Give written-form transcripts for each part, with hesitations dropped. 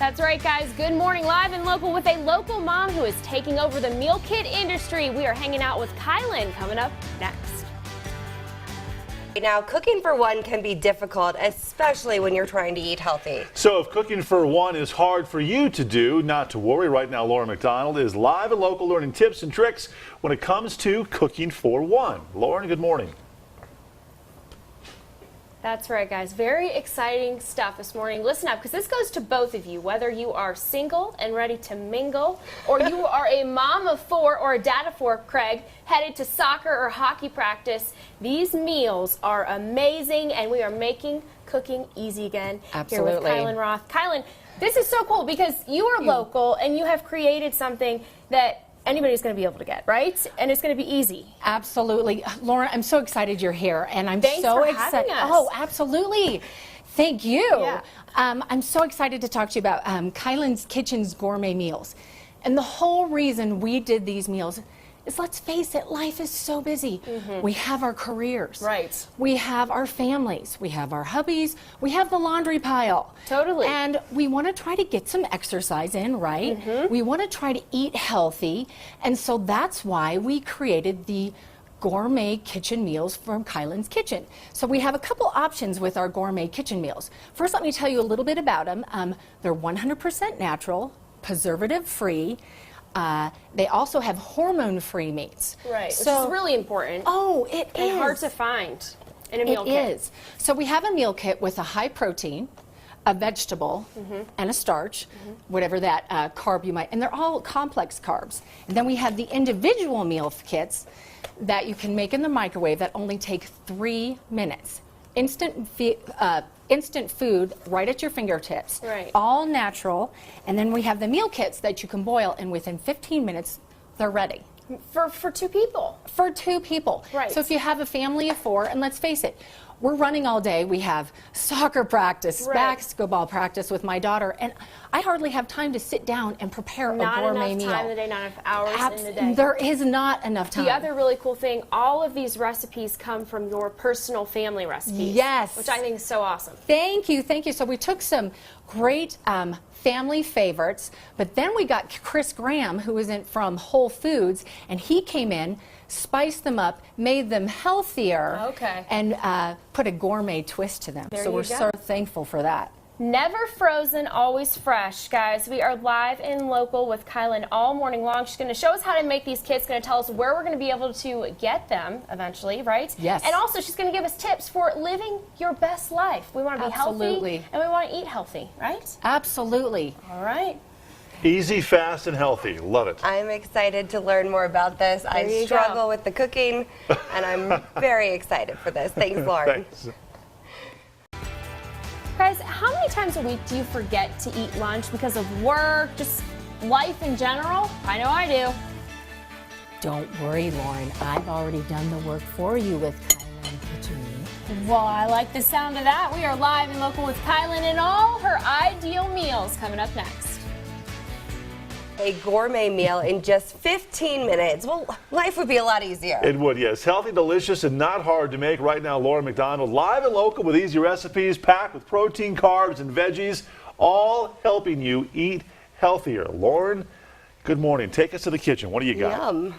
That's right, guys. Good morning, live and local with a local mom who is taking over the meal kit industry. We are hanging out with Kilyn coming up next. Now, cooking for one can be difficult, especially when you're trying to eat healthy. So if cooking for one is hard for you to do, not to worry. Right now, Lauren McDonald is live and local learning tips and tricks when it comes to cooking for one. Lauren, good morning. That's right, guys. Very exciting stuff this morning. Listen up, because this goes to both of you, whether you are single and ready to mingle, or you are a mom of four or a dad of four, Craig, headed to soccer or hockey practice. These meals are amazing, and we are making cooking easy again. Absolutely. Here with Kilyn Roth. Kilyn, this is so cool because you are local and you have created something that anybody's going to be able to get, right? And it's going to be easy. Absolutely. Lauren, I'm so excited you're here, and I'm Thanks so for excited. having us. Oh, absolutely. Thank you. Yeah. I'm so excited to talk to you about Kilyn's Kitchen's gourmet meals. And the whole reason we did these meals is, let's face it, life is so busy. We have our careers. Right. We have our families. We have our hubbies. We have the laundry pile. Totally. And we want to try to get some exercise in, right? We want to try to eat healthy. And so that's why we created the gourmet kitchen meals from Kilyn's Kitchen. So we have a couple options with our gourmet kitchen meals. First, let me tell you a little bit about them. They're 100% natural, preservative-free. They also have hormone-free meats. Right, so, which is really important. Oh, it is. And hard to find in a meal kit. It is. So we have a meal kit with a high protein, a vegetable, and a starch, whatever that carb you might, and they're all complex carbs. And then we have the individual meal kits that you can make in the microwave that only take 3 minutes. Instant food right at your fingertips. Right. All natural. And then we have the meal kits that you can boil, and within 15 minutes, they're ready. For two people. For two people. Right. So if you have a family of four, and let's face it, we're running all day. We have soccer practice, Right. basketball practice with my daughter, and I hardly have time to sit down and prepare a gourmet meal. Not enough time in the day, not enough hours in the day. There is not enough time. The other really cool thing, all of these recipes come from your personal family recipes. Yes. Which I think is so awesome. Thank you, thank you. So we took some great family favorites, but then we got Chris Graham, who is from Whole Foods, and he came in, spiced them up, made them healthier, and put a gourmet twist to them. So we're so thankful for that. Never frozen, always fresh, guys. We are live and local with Kilyn all morning long. She's going to show us how to make these kits, going to tell us where we're going to be able to get them eventually, right? Yes. And also she's going to give us tips for living your best life. We want to be healthy and we want to eat healthy, right? Absolutely. All right. Easy, fast, and healthy. Love it. I'm excited to learn more about this. I struggle with the cooking, and I'm very excited for this. Thanks, Lauren. Thanks. Guys, how many times a week do you forget to eat lunch because of work, just life in general? I know I do. Don't worry, Lauren. I've already done the work for you with Kilyn Kitchen Meals. Well, I like the sound of that. We are live and local with Kilyn and all her ideal meals coming up next. A gourmet meal in just 15 minutes. Well, life would be a lot easier. It would, yes. Healthy, delicious, and not hard to make. Right now, Lauren McDonald, live and local with easy recipes packed with protein, carbs, and veggies, all helping you eat healthier. Lauren, good morning. Take us to the kitchen. What do you got? Yum.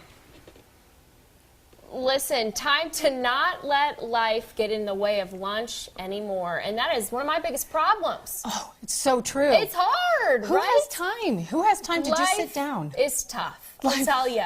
Listen, time to not let life get in the way of lunch anymore. And that is one of my biggest problems. Oh, it's so true. It's hard, Who right? has time? Who has time to just sit down? It's tough, I'll tell you.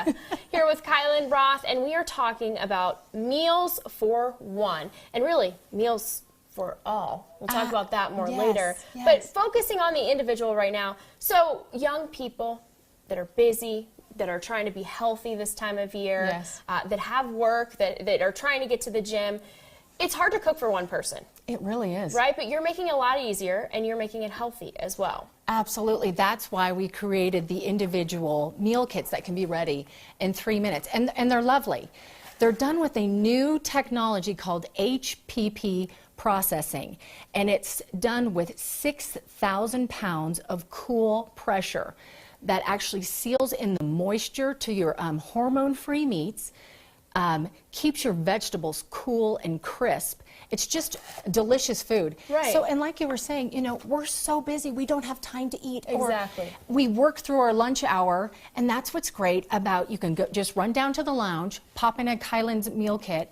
Here with Kilyn Roth, and we are talking about meals for one. And really, meals for all. We'll talk about that more later. Yes. But focusing on the individual right now. So young people that are busy, that are trying to be healthy this time of year, that have work, that are trying to get to the gym. It's hard to cook for one person. It really is. Right? But you're making it a lot easier, and you're making it healthy as well. Absolutely. That's why we created the individual meal kits that can be ready in 3 minutes. And they're lovely. They're done with a new technology called HPP processing, and it's done with 6,000 pounds of cool pressure that actually seals in the moisture to your hormone-free meats. keeps your vegetables cool and crisp. It's just delicious food. Right. So, and like you were saying, you know, we're so busy, we don't have time to eat. Exactly. Or we work through our lunch hour, and that's what's great about, you can go, just run down to the lounge, pop in a Kilyn's meal kit.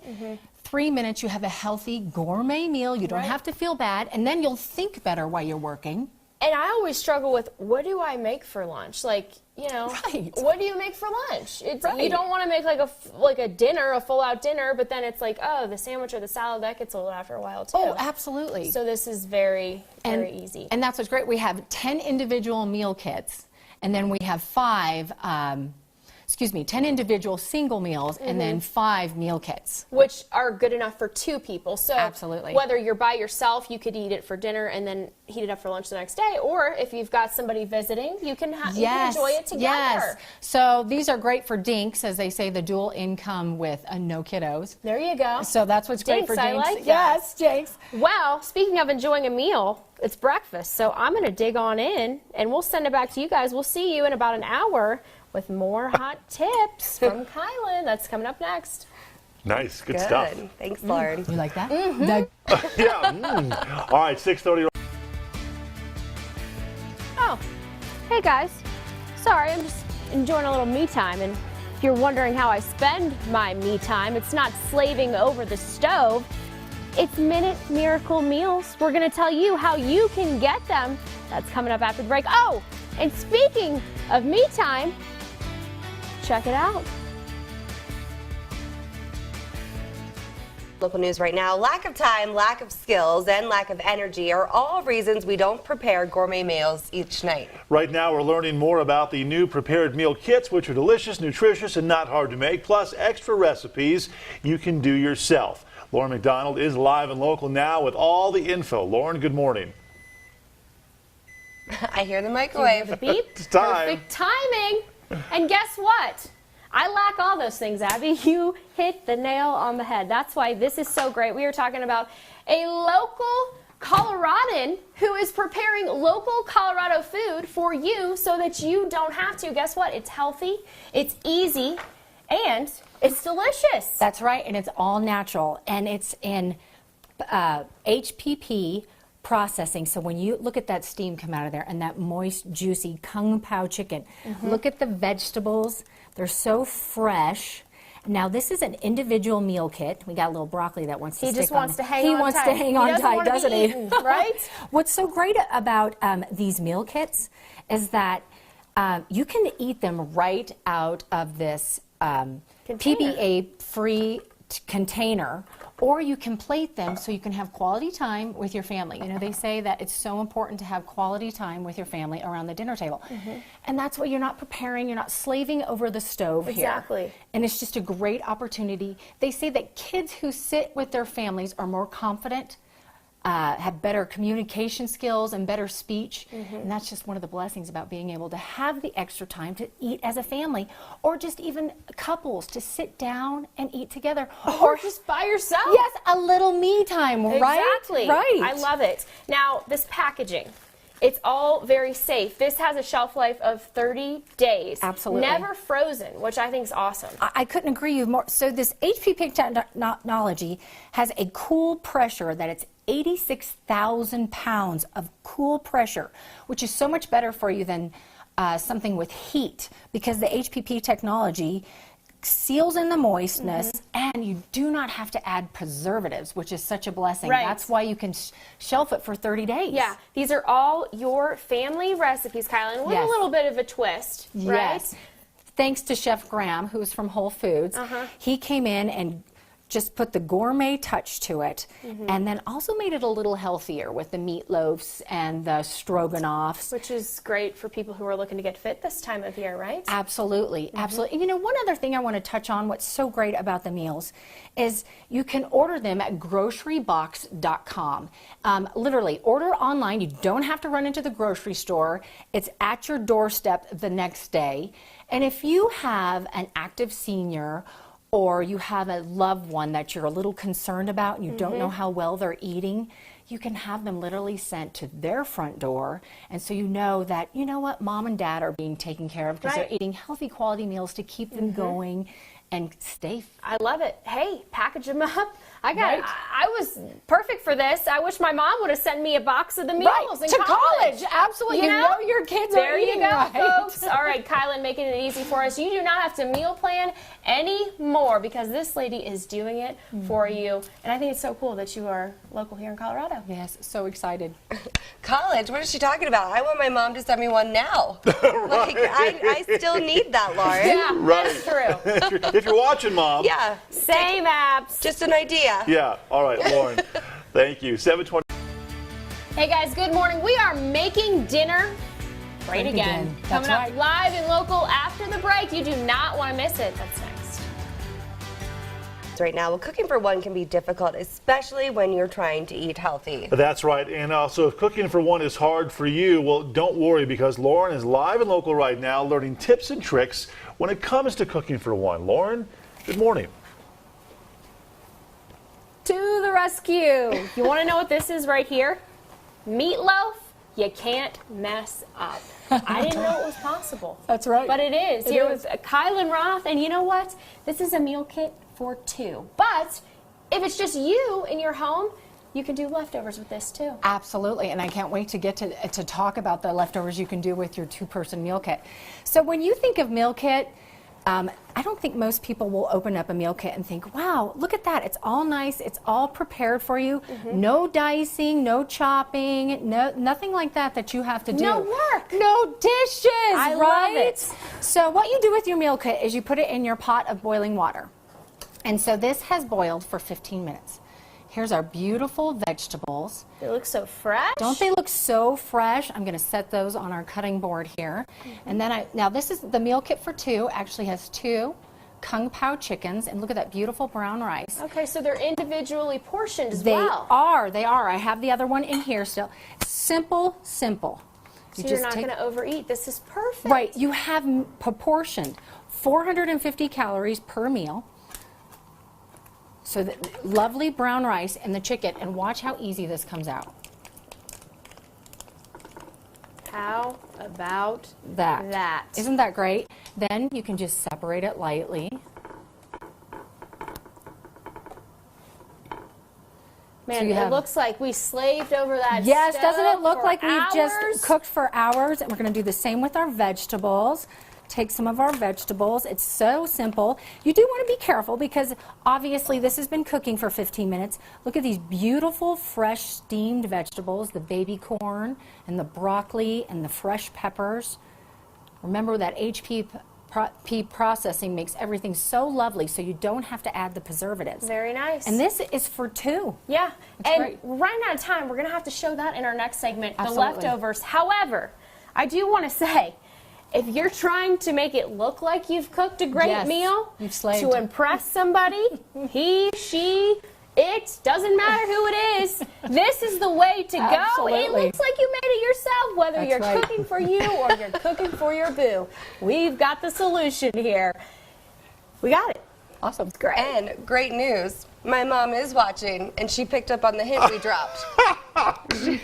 3 minutes, you have a healthy gourmet meal. You don't have to feel bad, and then you'll think better while you're working. And I always struggle with, what do I make for lunch? Like, you know, what do you make for lunch? It's you don't want to make like a dinner, a full-out dinner, but then it's like, oh, the sandwich or the salad, that gets old after a while too. Oh, absolutely. So this is very easy. And that's what's great. We have 10 individual meal kits, and then we have 10 individual single meals, and then 5 meal kits. Which are good enough for 2 people. So absolutely. Whether you're by yourself, you could eat it for dinner and then heat it up for lunch the next day, or if you've got somebody visiting, you can, you can enjoy it together. Yes. So these are great for dinks, as they say, the dual income with no kiddos. There you go. So that's what's great for dinks. I like that. Yes, dinks. Well, speaking of enjoying a meal, it's breakfast, so I'm going to dig on in, and we'll send it back to you guys. We'll see you in about an hour with more hot tips from Kilyn. That's coming up next. Nice, good stuff. Thanks, Lauren. You like that? Yeah. All right, 6:30. Oh, hey guys. Sorry, I'm just enjoying a little me time, and if you're wondering how I spend my me time, it's not slaving over the stove. It's Minute Miracle Meals. We're going to tell you how you can get them. That's coming up after the break. Oh, and speaking of me time, check it out. Local news right now. Lack of time, lack of skills, and lack of energy are all reasons we don't prepare gourmet meals each night. Right now, we're learning more about the new prepared meal kits, which are delicious, nutritious, and not hard to make, plus extra recipes you can do yourself. Lauren McDonald is live and local now with all the info. Lauren, good morning. I hear the microwave. The beep. It's time. Perfect timing. And guess what? I lack all those things, Abby. You hit the nail on the head. That's why this is so great. We are talking about a local Coloradan who is preparing local Colorado food for you so that you don't have to. Guess what? It's healthy, it's easy, and it's delicious. That's right, and it's all natural, and it's in HPP processing. So when you look at that steam come out of there and that moist, juicy Kung Pao chicken, look at the vegetables. They're so fresh. Now this is an individual meal kit. We got a little broccoli that wants to stick on. He just wants to hang on tight. He wants to hang on tight, doesn't he? Right? What's so great about these meal kits is that you can eat them right out of this PBA-free container, or you can plate them so you can have quality time with your family. You know, they say that it's so important to have quality time with your family around the dinner table. And that's why you're not preparing, you're not slaving over the stove here. Exactly. And it's just a great opportunity. They say that kids who sit with their families are more confident, have better communication skills and better speech. And that's just one of the blessings about being able to have the extra time to eat as a family, or just even couples to sit down and eat together. Or just by yourself. Yes, a little me time, right? Exactly. Right. I love it. Now, this packaging, it's all very safe. This has a shelf life of 30 days. Absolutely. Never frozen, which I think is awesome. I couldn't agree with you more. So this HPP technology has a cool pressure that it's 86,000 pounds of cool pressure, which is so much better for you than something with heat, because the HPP technology seals in the moistness, and you do not have to add preservatives, which is such a blessing. Right. That's why you can shelf it for 30 days. Yeah, these are all your family recipes, Kilyn, with a little bit of a twist, right? Yes. Thanks to Chef Graham, who's from Whole Foods. He came in and just put the gourmet touch to it, and then also made it a little healthier with the meatloafs and the stroganoffs. Which is great for people who are looking to get fit this time of year, right? Absolutely, absolutely. And you know, one other thing I want to touch on, what's so great about the meals, is you can order them at grocerybox.com. Literally, order online. You don't have to run into the grocery store. It's at your doorstep the next day. And if you have an active senior, or you have a loved one that you're a little concerned about and you don't know how well they're eating, you can have them literally sent to their front door. And so you know that, you know what, mom and dad are being taken care of because they're eating healthy quality meals to keep them going and stay. I love it. Hey, package them up. I Right. was perfect for this. I wish my mom would have sent me a box of the meals in to college. Absolutely. You know your kids there are eating you go, right. folks. All right, Kilyn, making it easy for us. You do not have to meal plan anymore because this lady is doing it for you. And I think it's so cool that you are local here in Colorado. Yes, so excited. College? What is she talking about? I want my mom to send me one now. Like, I still need that, Lauren. Yeah, Right. that's true. If you're watching, Mom. Yeah. Same apps. Just an idea. Yeah. All right, Lauren. Thank you. 7:20. Hey guys, good morning. We are making dinner great again. That's Coming up right. live and local after the break. You do not want to miss it. That's next. Right now, well, cooking for one can be difficult, especially when you're trying to eat healthy. That's right. And so if cooking for one is hard for you, well, don't worry because Lauren is live and local right now learning tips and tricks when it comes to cooking for one. Lauren, good morning. To the rescue. You want to know what this is right here? Meatloaf you can't mess up. I didn't know it was possible. That's right. But it is. It Here is. with Kilyn Roth, and you know what? This is a meal kit for two. But if it's just you in your home, you can do leftovers with this too. Absolutely, and I can't wait to get to talk about the leftovers you can do with your two-person meal kit. So when you think of meal kit, I don't think most people will open up a meal kit and think, wow, look at that. It's all nice. It's all prepared for you. No dicing, no chopping, nothing like that you have to do. No work. No dishes, I right? love it. So what you do with your meal kit is you put it in your pot of boiling water. And so this has boiled for 15 minutes. Here's our beautiful vegetables. They look so fresh. Don't they look so fresh? I'm going to set those on our cutting board here. And then now this is the meal kit for two. Actually has 2 Kung Pao chickens, and look at that beautiful brown rice. Okay, so they're individually portioned as They well. they are. I have the other one in here still. Simple. So you're not going to overeat. This is perfect. Right, you have proportioned 450 calories per meal. So the lovely brown rice and the chicken, and watch how easy this comes out. How about That. Isn't that great? Then you can just separate it lightly. Man, you it have- looks like we slaved over that Yes, stove doesn't it look for like we've hours? just cooked for hours? And we're going to do the same with our vegetables. Take some of our vegetables. It's so simple. You do want to be careful because obviously this has been cooking for 15 minutes. Look at these beautiful fresh steamed vegetables, the baby corn and the broccoli and the fresh peppers. Remember that HPP processing makes everything so lovely so you don't have to add the preservatives. Very nice. And this is for 2. Yeah, That's and great. we're running out of time. We're going to have to show that in our next segment, Absolutely. the leftovers. However, I do want to say, if you're trying to make it look like you've cooked a great Yes, meal you've slaved. to impress somebody, he, she, it, doesn't matter who it is, this is the way to go. It Absolutely. looks like you made it yourself, whether That's you're right. cooking for you or you're cooking for your boo. We've got the solution here. We got it. Awesome. Great. And great news, my mom is watching, and she picked up on the hint we dropped.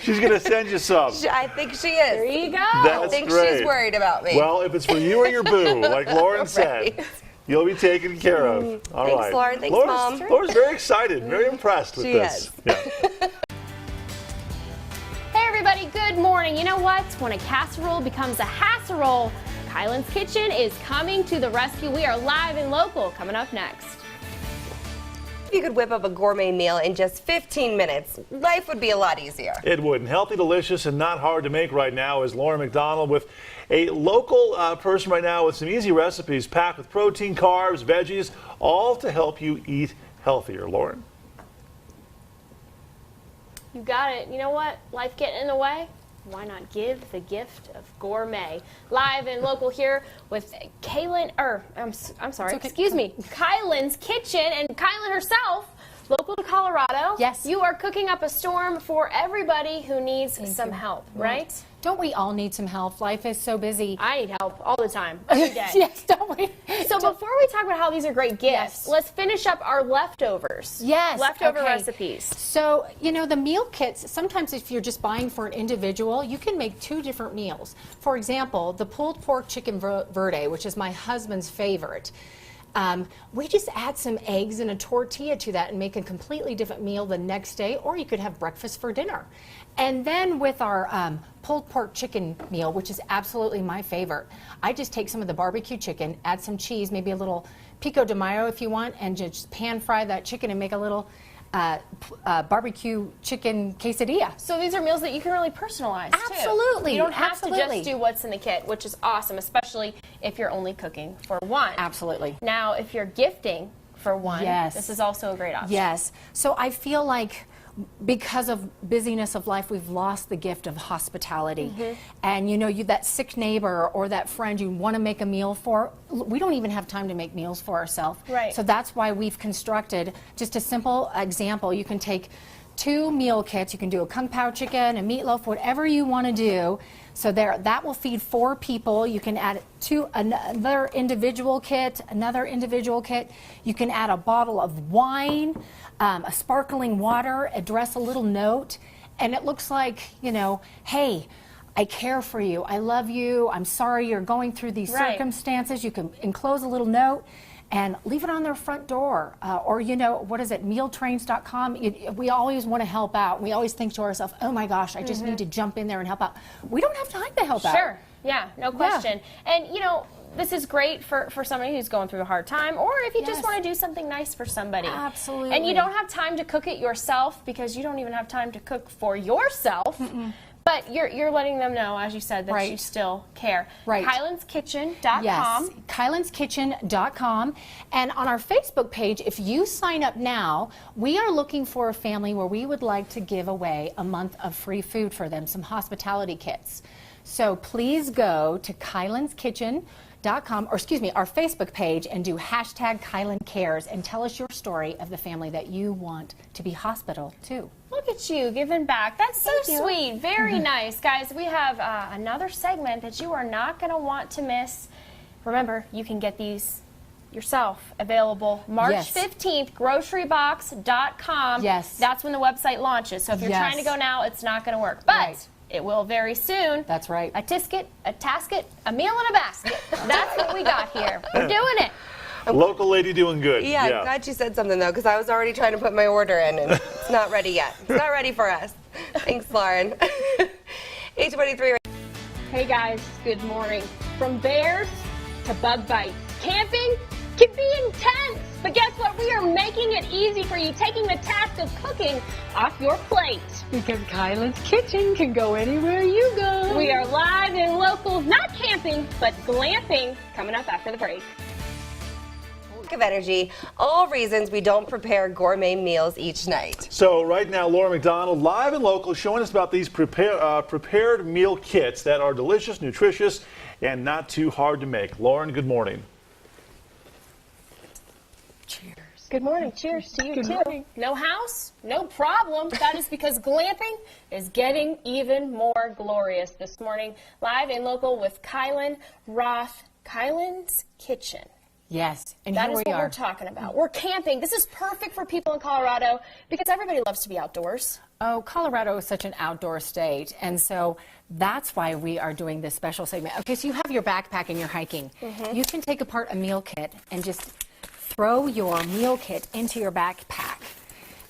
She's going to send you some. I think she There is. you go. I That's think great. she's worried about me. Well, if it's for you or your boo, like Lauren said, Right. you'll be taken care of. All Thanks, right. Lauren. Thanks, Lauren's, Mom. Lauren's very excited, very impressed with She this. is. Yeah. Hey everybody, good morning. You know what? When a casserole becomes a casserole, Kilyn's Kitchen is coming to the rescue. We are live and local. Coming up next. If you could whip up a gourmet meal in just 15 minutes, life would be a lot easier. It would. And healthy, delicious, and not hard to make right now is Lauren McDonald with a local person right now with some easy recipes packed with protein, carbs, veggies, all to help you eat healthier. Lauren? You got it. You know what? Life getting in the way? Why not give the gift of gourmet? Live and local here with Kilyn, I'm sorry, okay. excuse me, Kilyn's Kitchen, and Kilyn herself, local to Colorado. Yes. You are cooking up a storm for everybody who needs some help, right? Don't we all need some help? Life is so busy. I need help all the time, every day. Yes, don't we? So before we talk about how these are great gifts, Yes. let's finish up our leftovers. Yes, Leftover okay. recipes. So, you know, the meal kits, sometimes if you're just buying for an individual, you can make 2 different meals. For example, the pulled pork chicken verde, which is my husband's favorite. We just add some eggs and a tortilla to that and make a completely different meal the next day, or you could have breakfast for dinner. And then with our pulled pork chicken meal, which is absolutely my favorite, I just take some of the barbecue chicken, add some cheese, maybe a little pico de mayo if you want, and just pan fry that chicken and make a little barbecue chicken quesadilla. So these are meals that you can really personalize too. Absolutely. You don't have to Absolutely. just do what's in the kit, which is awesome, especially if you're only cooking for one. Absolutely. Now, if you're gifting for one, Yes. this is also a great option. Yes. So I feel like because of busyness of life, we've lost the gift of hospitality. And you know, that sick neighbor or that friend you want to make a meal for, we don't even have time to make meals for ourselves. Right. So that's why we've constructed just a simple example. You can take 2 meal kits. You can do a kung pao chicken, a meatloaf, whatever you want to do. So that will feed 4 people. You can add another individual kit. You can add a bottle of wine, a sparkling water, address a little note, and it looks like, you know, hey, I care for you. I love you. I'm sorry you're going through these circumstances. You can enclose a little note and leave it on their front door. Or, you know, what is it, mealtrains.com? We always want to help out. We always think to ourselves, oh my gosh, I just need to jump in there and help out. We don't have time to help out. Sure. Yeah, no question. And, you know, this is great for somebody who's going through a hard time, or if you just want to do something nice for somebody. Absolutely. And you don't have time to cook it yourself because you don't even have time to cook for yourself. But you're letting them know, as you said, that you still care. Right. KylynsKitchen.com. Yes, KylynsKitchen.com. And on our Facebook page, if you sign up now, we are looking for a family where we would like to give away a month of free food for them, some hospitality kits. So please go to KylynsKitchen.com, or excuse me, our Facebook page, and do hashtag Kilyn Cares and tell us your story of the family that you want to be hospital to. Look at you giving back. That's so sweet. Very nice. Guys, we have another segment that you are not going to want to miss. Remember, you can get these yourself available March 15th, grocerybox.com. Yes. That's when the website launches. So if you're trying to go now, it's not going to work. But it will very soon. That's right. A tisket, a tasket, a meal in a basket. That's what we got here. We're doing it. Local lady doing good. Yeah, I'm glad you said something, though, because I was already trying to put my order in, and it's not ready yet. It's not ready for us. Thanks, Lauren. 8:23. Hey, guys. Good morning. From bears to bug bites, camping can be intense. But guess what? We are making it easy for you, taking the task of cooking off your plate. Because Kilyn's Kitchen can go anywhere you go. We are live and local, not camping, but glamping, coming up after the break. Of energy, all reasons we don't prepare gourmet meals each night. So right now, Laura McDonald, live and local, showing us about these prepared meal kits that are delicious, nutritious, and not too hard to make. Lauren, good morning. Cheers. Good morning. Cheers to you, Good too. morning. No house? No problem. That is because glamping is getting even more glorious this morning. Live and local with Kilyn Roth, Kilyn's Kitchen. Yes, and That here is we what are. we're talking about. We're camping. This is perfect for people in Colorado because everybody loves to be outdoors. Oh, Colorado is such an outdoor state, and so that's why we are doing this special segment. Okay, so you have your backpack and you're hiking. You can take apart a meal kit and just throw your meal kit into your backpack.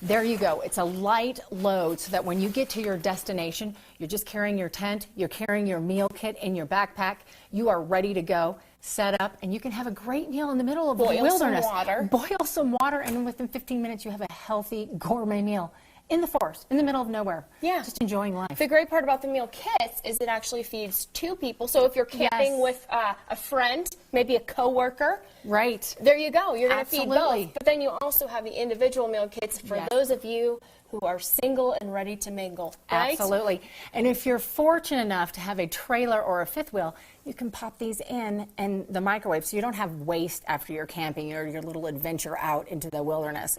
There you go. It's a light load so that when you get to your destination, you're just carrying your tent, you're carrying your meal kit in your backpack, you are ready to go, set up, and you can have a great meal in the middle of the wilderness. Boil some water, and within 15 minutes you have a healthy gourmet meal in the forest, in the middle of nowhere. Yeah. Just enjoying life. The great part about the meal kits is it actually feeds 2 people. So if you're camping with a friend, maybe a coworker, Right. there you go. You're going to feed Absolutely. both. But then you also have the individual meal kits for those of you who are single and ready to mingle. Right? Absolutely. And if you're fortunate enough to have a trailer or a fifth wheel, you can pop these in the microwave so you don't have waste after you're camping or your little adventure out into the wilderness.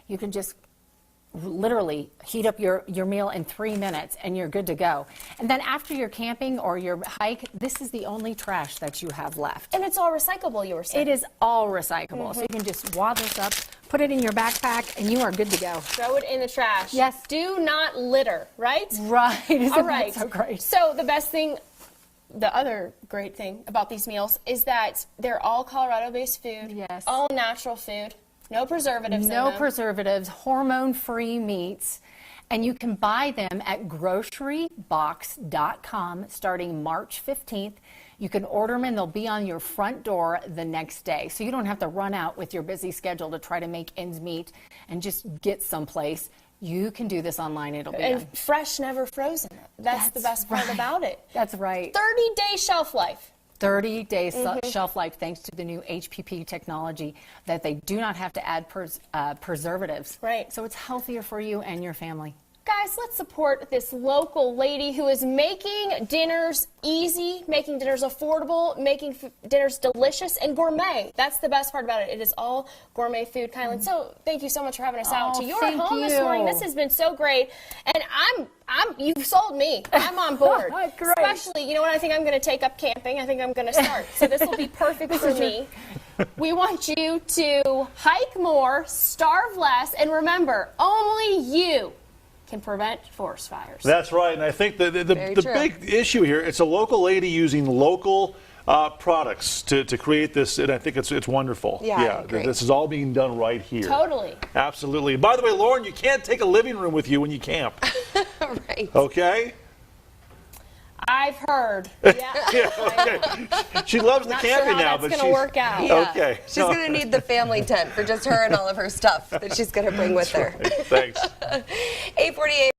You can just literally heat up your meal in 3 minutes and you're good to go. And then after your camping or your hike, this is the only trash that you have left. And it's all recyclable, you were saying. It is all recyclable. So you can just wad this up, put it in your backpack, and you are good to go. Throw it in the trash. Yes. Do not litter, right? Right. Isn't All right. that so great? So the best thing the other great thing about these meals is that they're all Colorado-based food. Yes. All natural food. No preservatives in No them. preservatives, hormone-free meats. And you can buy them at grocerybox.com starting March 15th. You can order them and they'll be on your front door the next day. So you don't have to run out with your busy schedule to try to make ends meet and just get someplace. You can do this online. It'll be done. And fresh, never frozen. That's the best part right. about it. That's right. 30-day shelf life. 30 days shelf life thanks to the new HPP technology that they do not have to add preservatives. Right. So it's healthier for you and your family. Guys, let's support this local lady who is making dinners easy, making dinners affordable, making dinners delicious and gourmet. That's the best part about it. It is all gourmet food, Kilyn. So thank you so much for having us out to your home this morning. This has been so great. And you've sold me. I'm on board. Great. Especially, you know what, I think I'm going to take up camping. I think I'm going to start. So this will be perfect for me. We want you to hike more, starve less, and remember, only you can prevent forest fires. That's right, and I think the big issue here, it's a local lady using local products to create this, and I think it's wonderful. Yeah, this is all being done right here. Totally. Absolutely. By the way, Lauren, you can't take a living room with you when you camp. Right. Okay? I've heard. Yeah. Okay. She loves the Not camping sure how now, that's but gonna she's work out. Yeah. Okay. She's going to need the family tent for just her and all of her stuff that she's going to bring with her. Thanks. 8:48.